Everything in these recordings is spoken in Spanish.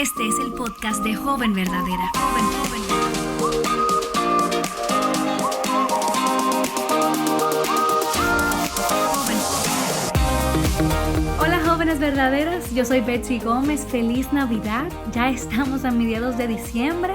Este es el podcast de Joven Verdadera. Hola jóvenes verdaderas, yo soy Betsy Gómez, feliz Navidad, ya estamos a mediados de diciembre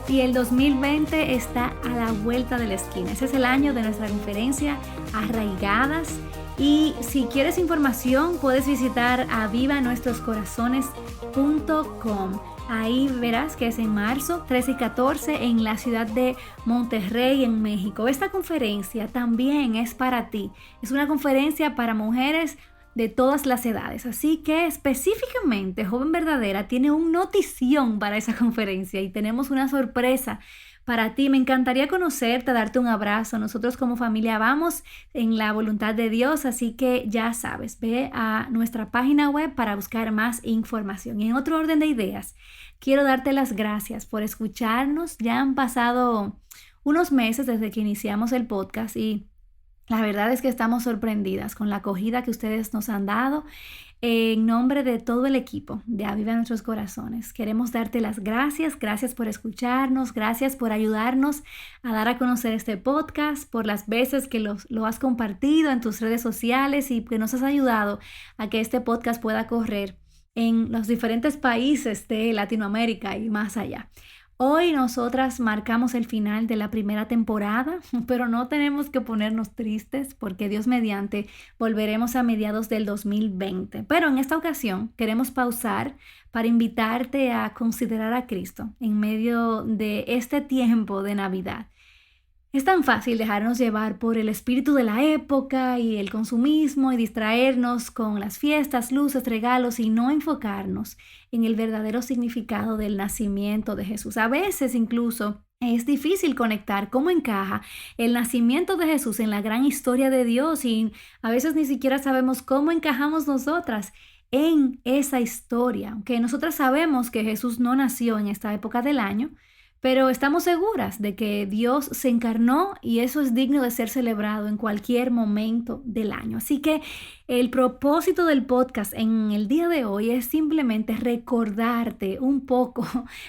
y el 2020 está a la vuelta de la esquina. Ese es el año de nuestra conferencia Arraigadas y si quieres información puedes visitar avivanuestroscorazones.com. Ahí verás que es en marzo 13 y 14 en la ciudad de Monterrey, en México. Esta conferencia también es para ti, es una conferencia para mujeres de todas las edades. Así que específicamente Joven Verdadera tiene un notición para esa conferencia y tenemos una sorpresa para ti. Me encantaría conocerte, darte un abrazo. Nosotros como familia vamos en la voluntad de Dios, así que ya sabes, ve a nuestra página web para buscar más información. Y en otro orden de ideas, quiero darte las gracias por escucharnos. Ya han pasado unos meses desde que iniciamos el podcast y la verdad es que estamos sorprendidas con la acogida que ustedes nos han dado. En nombre de todo el equipo de Aviva Nuestros Corazones, queremos darte las gracias. Gracias por escucharnos, gracias por ayudarnos a dar a conocer este podcast, por las veces que lo has compartido en tus redes sociales y que nos has ayudado a que este podcast pueda correr en los diferentes países de Latinoamérica y más allá. Hoy nosotras marcamos el final de la primera temporada, pero no tenemos que ponernos tristes porque Dios mediante volveremos a mediados del 2020. Pero en esta ocasión queremos pausar para invitarte a considerar a Cristo en medio de este tiempo de Navidad. Es tan fácil dejarnos llevar por el espíritu de la época y el consumismo y distraernos con las fiestas, luces, regalos y no enfocarnos en el verdadero significado del nacimiento de Jesús. A veces incluso es difícil conectar cómo encaja el nacimiento de Jesús en la gran historia de Dios y a veces ni siquiera sabemos cómo encajamos nosotras en esa historia. Aunque nosotras sabemos que Jesús no nació en esta época del año, pero estamos seguras de que Dios se encarnó y eso es digno de ser celebrado en cualquier momento del año. Así que el propósito del podcast en el día de hoy es simplemente recordarte un poco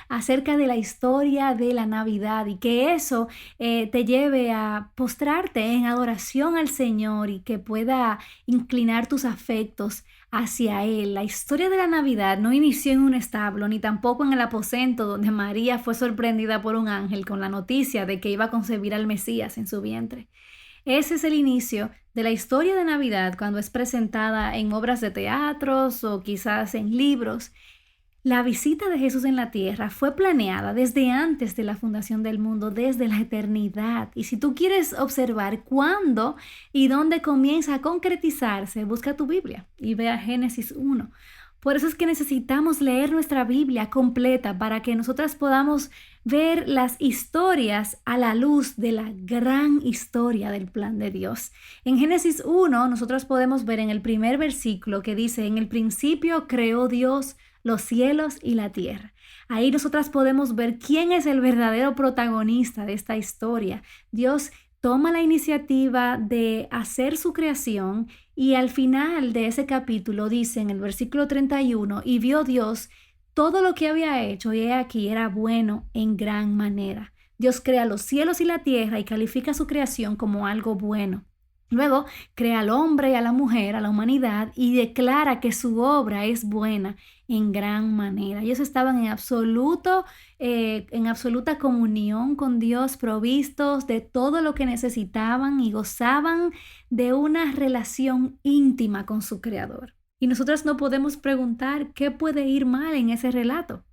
acerca de la historia de la Navidad y que eso te lleve a postrarte en adoración al Señor y que pueda inclinar tus afectos hacia Él. La historia de la Navidad no inició en un establo ni tampoco en el aposento donde María fue sorprendida por un ángel con la noticia de que iba a concebir al Mesías en su vientre. Ese es el inicio de la historia de Navidad cuando es presentada en obras de teatros o quizás en libros. La visita de Jesús en la tierra fue planeada desde antes de la fundación del mundo, desde la eternidad. Y si tú quieres observar cuándo y dónde comienza a concretizarse, busca tu Biblia y ve a Génesis 1. Por eso es que necesitamos leer nuestra Biblia completa para que nosotras podamos ver las historias a la luz de la gran historia del plan de Dios. En Génesis 1, nosotros podemos ver en el primer versículo que dice: en el principio creó Dios los cielos y la tierra. Ahí nosotras podemos ver quién es el verdadero protagonista de esta historia. Dios toma la iniciativa de hacer su creación y al final de ese capítulo dice en el versículo 31, y vio Dios todo lo que había hecho y he aquí era bueno en gran manera. Dios crea los cielos y la tierra y califica su creación como algo bueno. Luego crea al hombre y a la mujer, a la humanidad, y declara que su obra es buena en gran manera. Ellos estaban en absoluta comunión con Dios, provistos de todo lo que necesitaban y gozaban de una relación íntima con su Creador. Y nosotras no podemos preguntar qué puede ir mal en ese relato.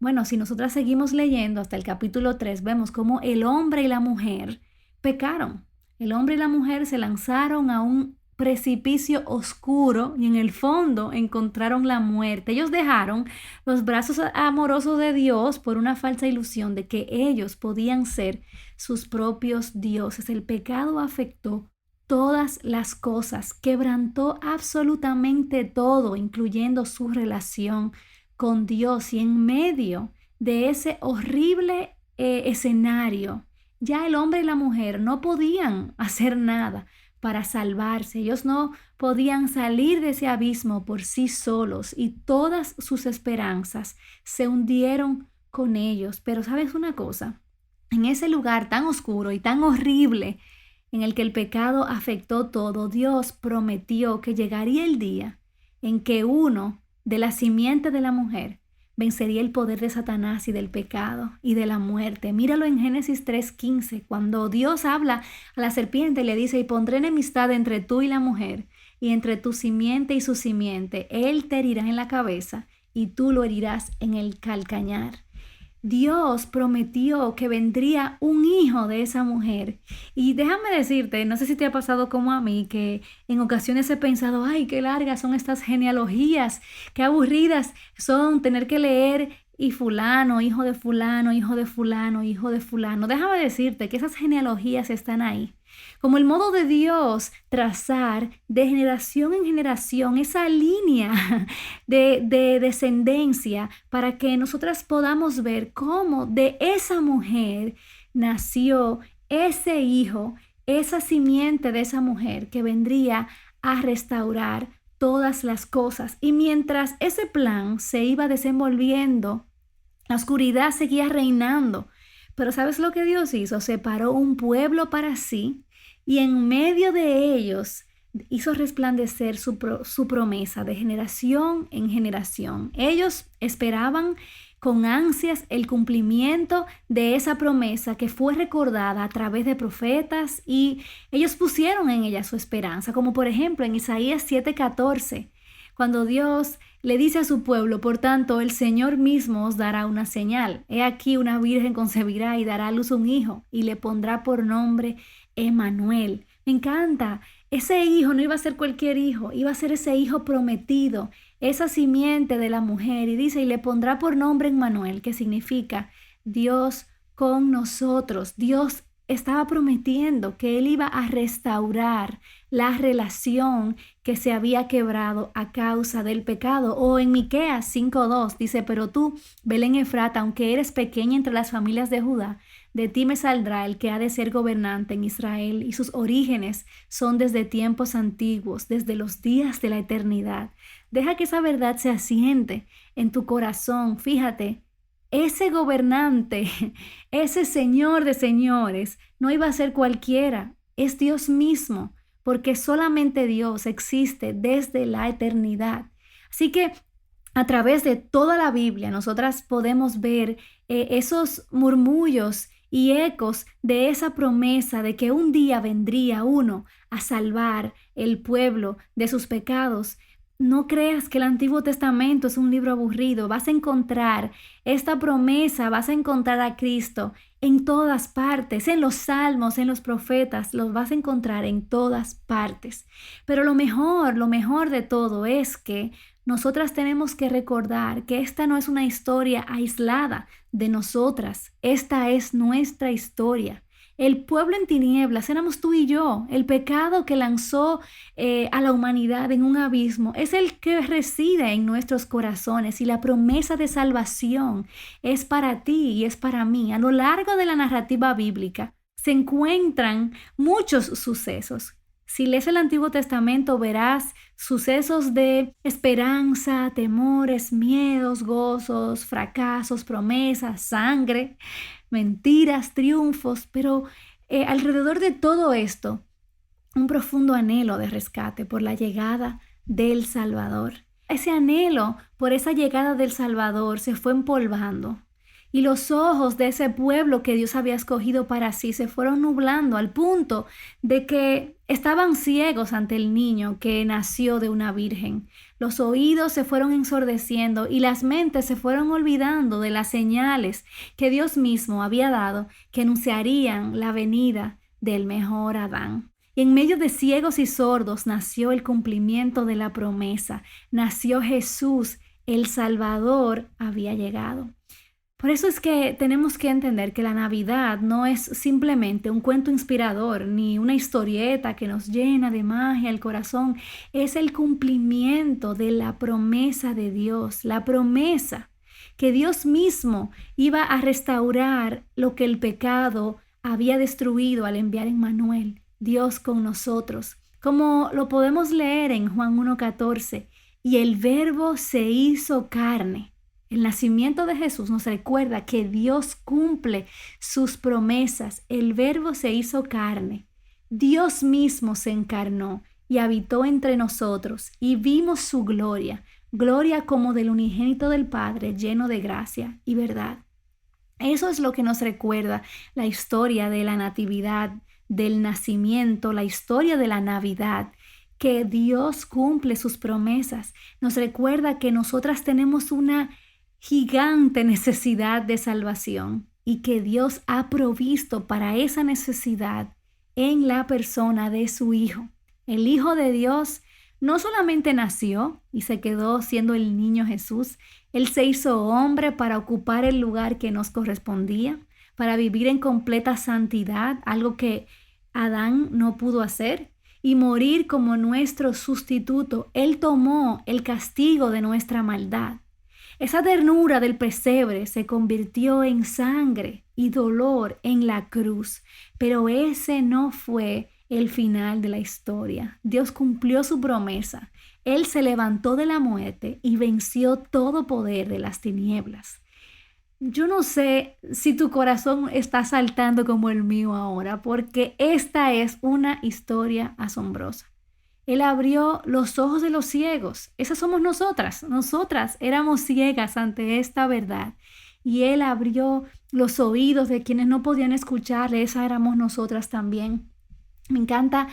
Bueno, si nosotras seguimos leyendo hasta el capítulo 3, vemos cómo el hombre y la mujer pecaron. El hombre y la mujer se lanzaron a un precipicio oscuro y en el fondo encontraron la muerte. Ellos dejaron los brazos amorosos de Dios por una falsa ilusión de que ellos podían ser sus propios dioses. El pecado afectó todas las cosas, quebrantó absolutamente todo, incluyendo su relación con Dios. Y en medio de ese horrible escenario, ya el hombre y la mujer no podían hacer nada para salvarse. Ellos no podían salir de ese abismo por sí solos y todas sus esperanzas se hundieron con ellos. Pero ¿sabes una cosa? En ese lugar tan oscuro y tan horrible en el que el pecado afectó todo, Dios prometió que llegaría el día en que uno de la simiente de la mujer vencería el poder de Satanás y del pecado y de la muerte. Míralo en Génesis 3:15, cuando Dios habla a la serpiente, le dice: y pondré enemistad entre tú y la mujer, y entre tu simiente y su simiente. Él te herirá en la cabeza y tú lo herirás en el calcañar. Dios prometió que vendría un hijo de esa mujer. Y déjame decirte, no sé si te ha pasado como a mí, que en ocasiones he pensado: ay, qué largas son estas genealogías, qué aburridas son tener que leer y fulano, hijo de fulano, hijo de fulano, hijo de fulano. Déjame decirte que esas genealogías están ahí, como el modo de Dios trazar de generación en generación esa línea de descendencia para que nosotras podamos ver cómo de esa mujer nació ese hijo, esa simiente de esa mujer que vendría a restaurar todas las cosas. Y mientras ese plan se iba desenvolviendo, la oscuridad seguía reinando. Pero ¿sabes lo que Dios hizo? Separó un pueblo para sí y en medio de ellos hizo resplandecer su promesa de generación en generación. Ellos esperaban con ansias el cumplimiento de esa promesa que fue recordada a través de profetas, y ellos pusieron en ella su esperanza, como por ejemplo en Isaías 7:14, cuando Dios le dice a su pueblo: por tanto, el Señor mismo os dará una señal. He aquí, una virgen concebirá y dará a luz un hijo, y le pondrá por nombre Emmanuel. Me encanta. Ese hijo no iba a ser cualquier hijo, iba a ser ese hijo prometido, esa simiente de la mujer. Y dice: y le pondrá por nombre Emmanuel, que significa Dios con nosotros. Dios estaba prometiendo que Él iba a restaurar la relación que se había quebrado a causa del pecado. O en Miqueas 5:2 dice: pero tú, Belén Efrata, aunque eres pequeña entre las familias de Judá, de ti me saldrá el que ha de ser gobernante en Israel, y sus orígenes son desde tiempos antiguos, desde los días de la eternidad. Deja que esa verdad se asiente en tu corazón. Fíjate, ese gobernante, ese Señor de señores, no iba a ser cualquiera, es Dios mismo, porque solamente Dios existe desde la eternidad. Así que a través de toda la Biblia nosotras podemos ver esos murmullos y ecos de esa promesa de que un día vendría uno a salvar el pueblo de sus pecados. No creas que el Antiguo Testamento es un libro aburrido. Vas a encontrar esta promesa, vas a encontrar a Cristo en todas partes, en los salmos, en los profetas, los vas a encontrar en todas partes. Pero lo mejor de todo es que nosotras tenemos que recordar que esta no es una historia aislada de nosotras. Esta es nuestra historia. El pueblo en tinieblas éramos tú y yo. El pecado que lanzó a la humanidad en un abismo es el que reside en nuestros corazones, y la promesa de salvación es para ti y es para mí. A lo largo de la narrativa bíblica se encuentran muchos sucesos. Si lees el Antiguo Testamento, verás sucesos de esperanza, temores, miedos, gozos, fracasos, promesas, sangre, mentiras, triunfos, pero alrededor de todo esto, un profundo anhelo de rescate por la llegada del Salvador. Ese anhelo por esa llegada del Salvador se fue empolvando, y los ojos de ese pueblo que Dios había escogido para sí se fueron nublando al punto de que estaban ciegos ante el niño que nació de una virgen. Los oídos se fueron ensordeciendo y las mentes se fueron olvidando de las señales que Dios mismo había dado, que anunciarían la venida del mejor Adán. Y en medio de ciegos y sordos nació el cumplimiento de la promesa. Nació Jesús, el Salvador había llegado. Por eso es que tenemos que entender que la Navidad no es simplemente un cuento inspirador ni una historieta que nos llena de magia el corazón. Es el cumplimiento de la promesa de Dios, la promesa que Dios mismo iba a restaurar lo que el pecado había destruido al enviar a Emmanuel. Dios con nosotros, como lo podemos leer en Juan 1:14, y el Verbo se hizo carne. El nacimiento de Jesús nos recuerda que Dios cumple sus promesas. El Verbo se hizo carne. Dios mismo se encarnó y habitó entre nosotros y vimos su gloria, gloria como del unigénito del Padre, lleno de gracia y verdad. Eso es lo que nos recuerda la historia de la natividad, del nacimiento, la historia de la Navidad, que Dios cumple sus promesas. Nos recuerda que nosotras tenemos una gigante necesidad de salvación y que Dios ha provisto para esa necesidad en la persona de su Hijo. El Hijo de Dios no solamente nació y se quedó siendo el niño Jesús, Él se hizo hombre para ocupar el lugar que nos correspondía, para vivir en completa santidad, algo que Adán no pudo hacer, y morir como nuestro sustituto. Él tomó el castigo de nuestra maldad. Esa ternura del pesebre se convirtió en sangre y dolor en la cruz, pero ese no fue el final de la historia. Dios cumplió su promesa. Él se levantó de la muerte y venció todo poder de las tinieblas. Yo no sé si tu corazón está saltando como el mío ahora, porque esta es una historia asombrosa. Él abrió los ojos de los ciegos. Esas somos nosotras. Nosotras éramos ciegas ante esta verdad. Y Él abrió los oídos de quienes no podían escucharle. Esa éramos nosotras también. Me encanta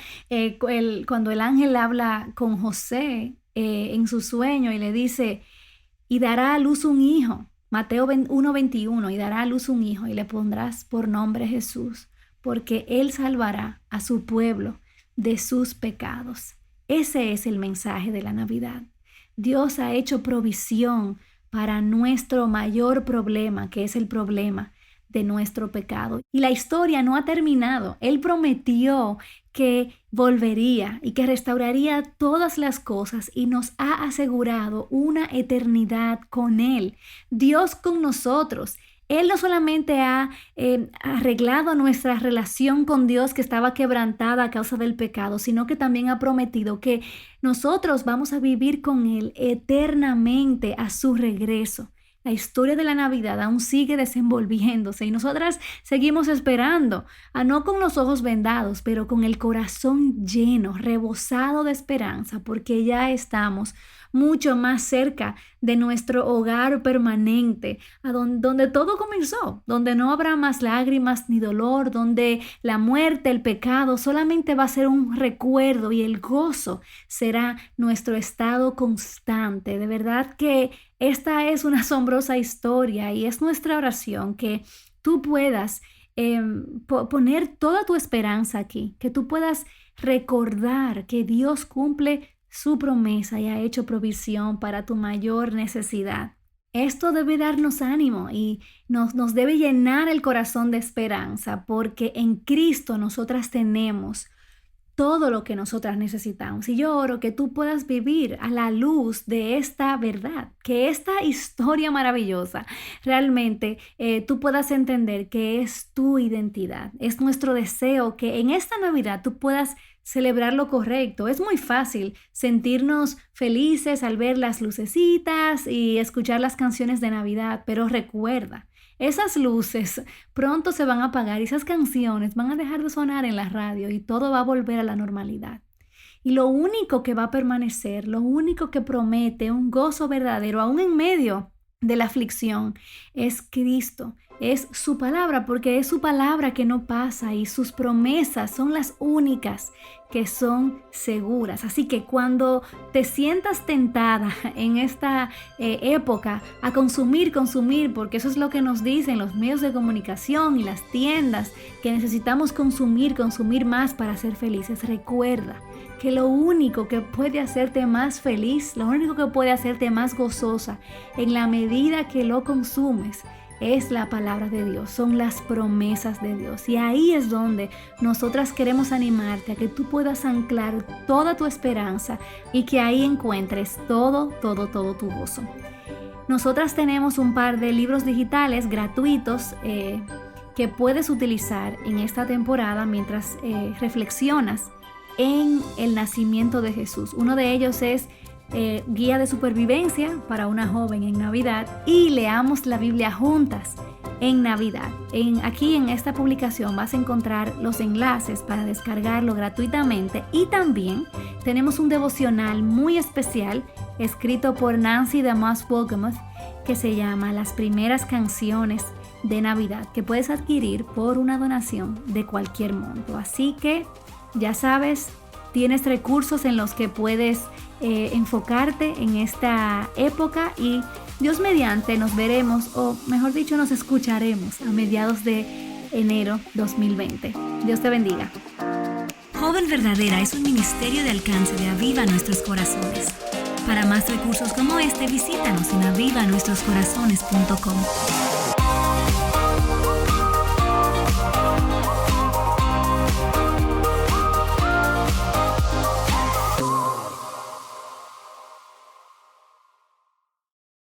cuando el ángel habla con José en su sueño y le dice, y dará a luz un hijo. Mateo 1:21, y dará a luz un hijo y le pondrás por nombre Jesús, porque Él salvará a su pueblo de sus pecados. Ese es el mensaje de la Navidad. Dios ha hecho provisión para nuestro mayor problema, que es el problema de nuestro pecado. Y la historia no ha terminado. Él prometió que volvería y que restauraría todas las cosas y nos ha asegurado una eternidad con Él. Dios con nosotros. Él no solamente ha arreglado nuestra relación con Dios que estaba quebrantada a causa del pecado, sino que también ha prometido que nosotros vamos a vivir con Él eternamente a su regreso. La historia de la Navidad aún sigue desenvolviéndose y nosotras seguimos esperando, no con los ojos vendados, pero con el corazón lleno, rebosado de esperanza, porque ya estamos mucho más cerca de nuestro hogar permanente, donde todo comenzó, donde no habrá más lágrimas ni dolor, donde la muerte, el pecado solamente va a ser un recuerdo y el gozo será nuestro estado constante. De verdad que esta es una asombrosa historia y es nuestra oración que tú puedas poner toda tu esperanza aquí, que tú puedas recordar que Dios cumple su promesa y ha hecho provisión para tu mayor necesidad. Esto debe darnos ánimo y nos debe llenar el corazón de esperanza, porque en Cristo nosotras tenemos todo lo que nosotras necesitamos. Y yo oro que tú puedas vivir a la luz de esta verdad, que esta historia maravillosa realmente tú puedas entender que es tu identidad. Es nuestro deseo que en esta Navidad tú puedas celebrar lo correcto. Es muy fácil sentirnos felices al ver las lucecitas y escuchar las canciones de Navidad, pero recuerda, esas luces pronto se van a apagar y esas canciones van a dejar de sonar en la radio y todo va a volver a la normalidad. Y lo único que va a permanecer, lo único que promete un gozo verdadero, aún en medio de la aflicción, es Cristo, es su palabra, porque es su palabra que no pasa y sus promesas son las únicas que son seguras. Así que cuando te sientas tentada en esta época a consumir, porque eso es lo que nos dicen los medios de comunicación y las tiendas, que necesitamos consumir más para ser felices, recuerda que lo único que puede hacerte más feliz, lo único que puede hacerte más gozosa en la medida que lo consumes, es la palabra de Dios, son las promesas de Dios. Y ahí es donde nosotras queremos animarte a que tú puedas anclar toda tu esperanza y que ahí encuentres todo tu gozo. Nosotras tenemos un par de libros digitales gratuitos que puedes utilizar en esta temporada mientras reflexionas en el nacimiento de Jesús. Uno de ellos es guía de supervivencia para una joven en Navidad, y leamos la Biblia juntas en Navidad. Aquí en esta publicación vas a encontrar los enlaces para descargarlo gratuitamente, y también tenemos un devocional muy especial escrito por Nancy DeMoss Wolgemuth que se llama Las primeras canciones de Navidad, que puedes adquirir por una donación de cualquier monto. Así que ya sabes, tienes recursos en los que puedes enfocarte en esta época, y Dios mediante nos veremos, o mejor dicho nos escucharemos a mediados de enero 2020. Dios te bendiga. Joven Verdadera es un ministerio de alcance de Aviva Nuestros Corazones. Para más recursos como este, visítanos en avivanuestroscorazones.com.